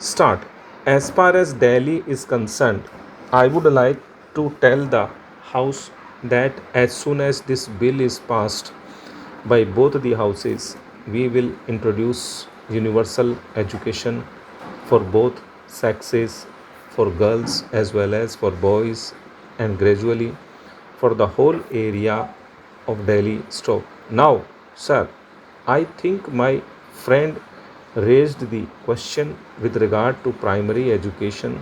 Start. As far as Delhi is concerned, I would like to tell the House that as soon as this bill is passed by both the houses, we will introduce universal education for both sexes, for girls as well as for boys, and gradually for the whole area of Delhi stop. Now, sir, I think my friend raised the question with regard to primary education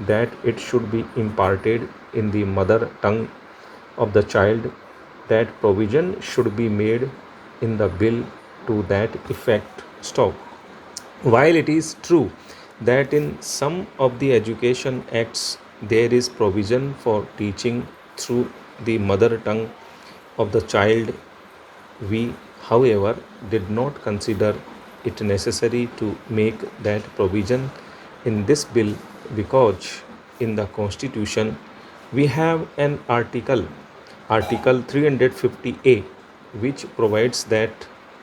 that it should be imparted in the mother tongue of the child, that provision should be made in the bill to that effect. Stop. While it is true that in some of the education acts there is provision for teaching through the mother tongue of the child, we, however, did not consider it necessary to make that provision in this bill because in the Constitution we have an Article 350A, which provides that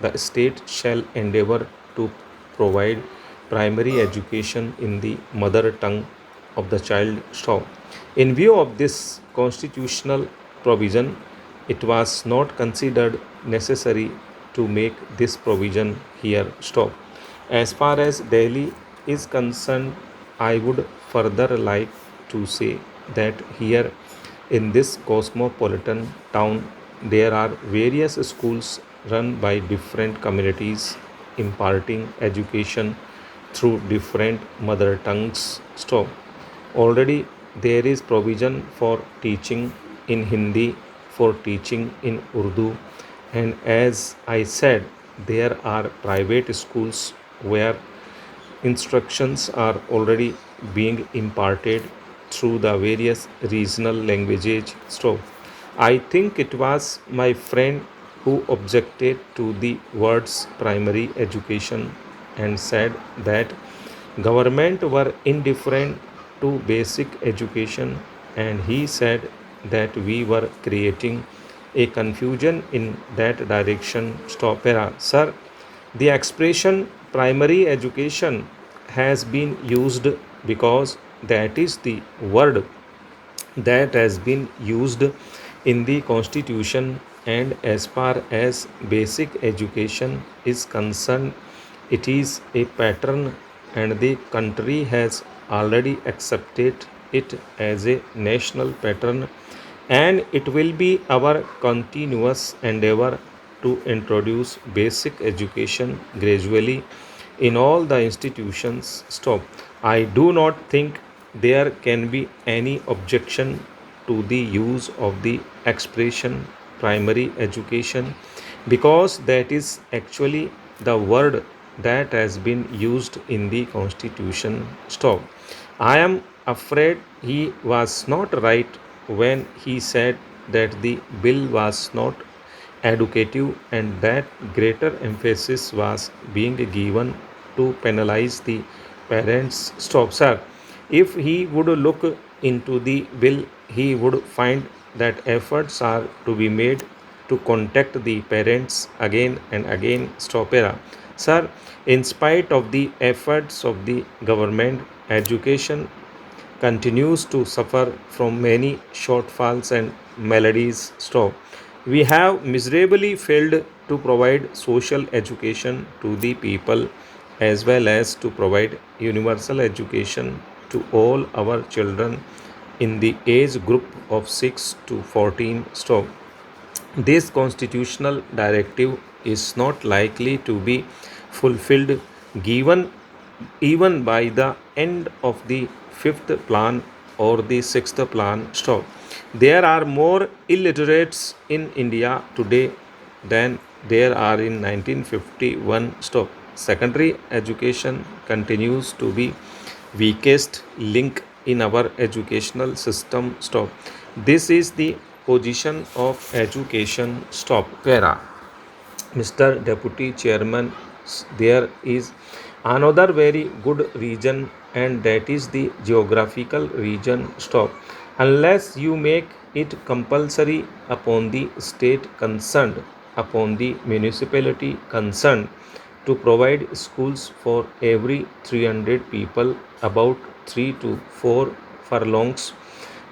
the state shall endeavor to provide primary education in the mother tongue of the child. So, in view of this constitutional provision, it was not considered necessary to make this provision here. Stop. As far as Delhi is concerned, I would further like to say that here in this cosmopolitan town, there are various schools run by different communities imparting education through different mother tongues. Stop. Already there is provision for teaching in Hindi, for teaching in Urdu, and as I said, there are private schools where instructions are already being imparted through the various regional languages. So, I think it was my friend who objected to the words primary education and said that government were indifferent to basic education, and he said that we were creating a confusion in that direction. Stop. Sir, the expression primary education has been used because that is the word that has been used in the constitution, and as far as basic education is concerned, it is a pattern, and the country has already accepted it as a national pattern, and it will be our continuous endeavor to introduce basic education gradually in all the institutions. Stop. I do not think there can be any objection to the use of the expression primary education because that is actually the word that has been used in the constitution. Stop. I am afraid he was not right when he said that the bill was not educative and that greater emphasis was being given to penalize the parents. Stop, sir. If he would look into the bill, he would find that efforts are to be made to contact the parents again and again. Stop. Sir, in spite of the efforts of the government, education continues to suffer from many shortfalls and maladies. Stop. We have miserably failed to provide social education to the people as well as to provide universal education to all our children in the age group of 6 to 14. Stop. This constitutional directive is not likely to be fulfilled given even by the end of the fifth plan or the sixth plan. Stop. There are more illiterates in India today than there are in 1951. Stop. Secondary education continues to be weakest link in our educational system. Stop. This is the position of education. Stop. Para. Mr. Deputy Chairman, there is another very good region, and that is the geographical region. Stop. Unless you make it compulsory upon the state concerned, upon the municipality concerned to provide schools for every 300 people about 3 to 4 furlongs.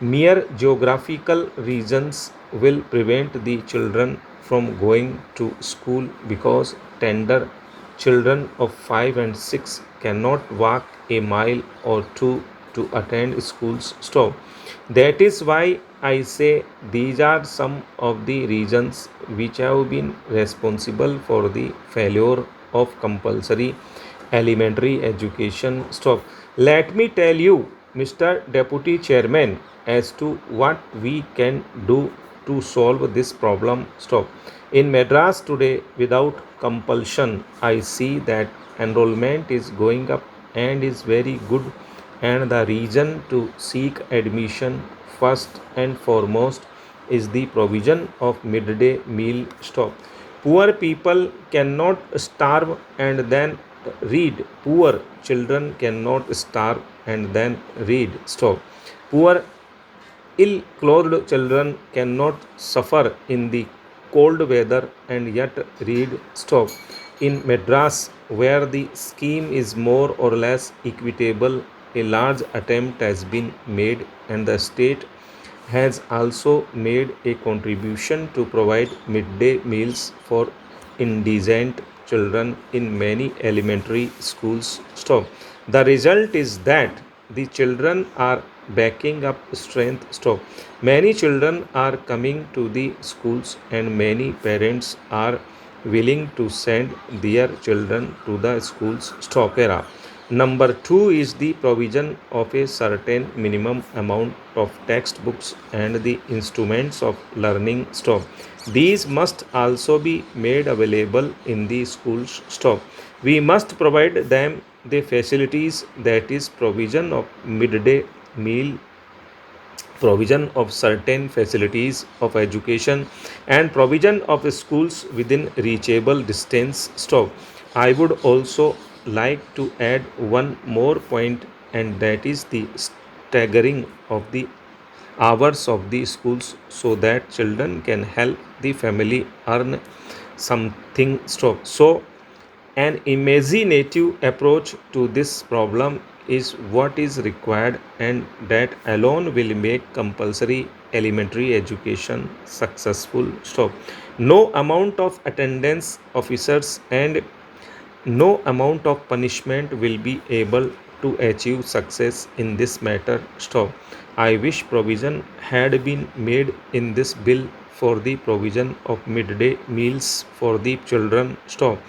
Mere geographical reasons will prevent the children from going to school because tender children of 5 and 6 cannot walk a mile or two to attend school's stop. That is why I say these are some of the reasons which have been responsible for the failure of compulsory elementary education. Stop. Let me tell you, Mr. Deputy Chairman, as to what we can do to solve this problem. Stop. In Madras today, without compulsion, I see that enrollment is going up and is very good, and the reason to seek admission first and foremost is the provision of midday meal. Stop. Poor people cannot starve and then read. Poor children cannot starve and then read. Stop. Poor ill clothed children cannot suffer in the cold weather and yet read. Stop. In Madras, where the scheme is more or less equitable, a large attempt has been made, and the state has also made a contribution to provide midday meals for indigent children in many elementary schools. Stop. The result is that the children are backing up strength. Stop. Many children are coming to the schools, and many parents are willing to send their children to the schools. Stop. Era. Number two is the provision of a certain minimum amount of textbooks and the instruments of learning. Stop. These must also be made available in the schools. Stop. We must provide them the facilities, that is provision of midday meal, provision of certain facilities of education, and provision of schools within reachable distance. Stop. I would also like to add one more point, and that is the staggering of the hours of the schools so that children can help the family earn something. Stop. So an imaginative approach to this problem is what is required, and that alone will make compulsory elementary education successful. Stop. No amount of attendance officers and no amount of punishment will be able to achieve success in this matter. Stop. I wish provision had been made in this bill for the provision of midday meals for the children. Stop.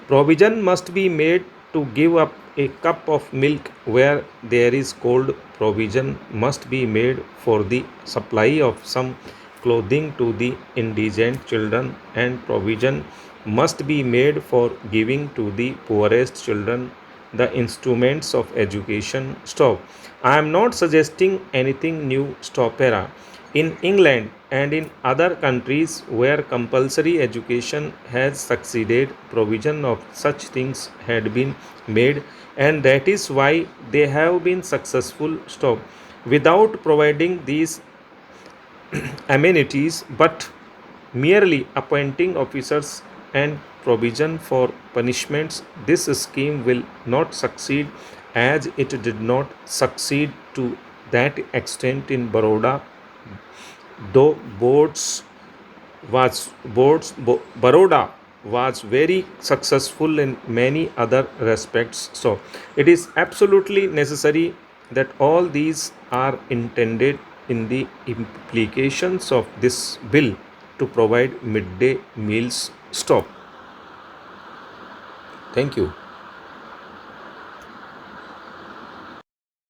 Provision must be made to give up a cup of milk where there is cold. Provision must be made for the supply of some clothing to the indigent children, and provision must be made for giving to the poorest children the instruments of education. Stop. I am not suggesting anything new. Stop. Era. In England and in other countries where compulsory education has succeeded, provision of such things had been made, and that is why they have been successful. Stop. Without providing these amenities but merely appointing officers and provision for punishments, this scheme will not succeed, as it did not succeed to that extent in Baroda, though Baroda was very successful in many other respects. So it is absolutely necessary that all these are intended in the implications of this bill to provide midday meals. Stop. Thank you.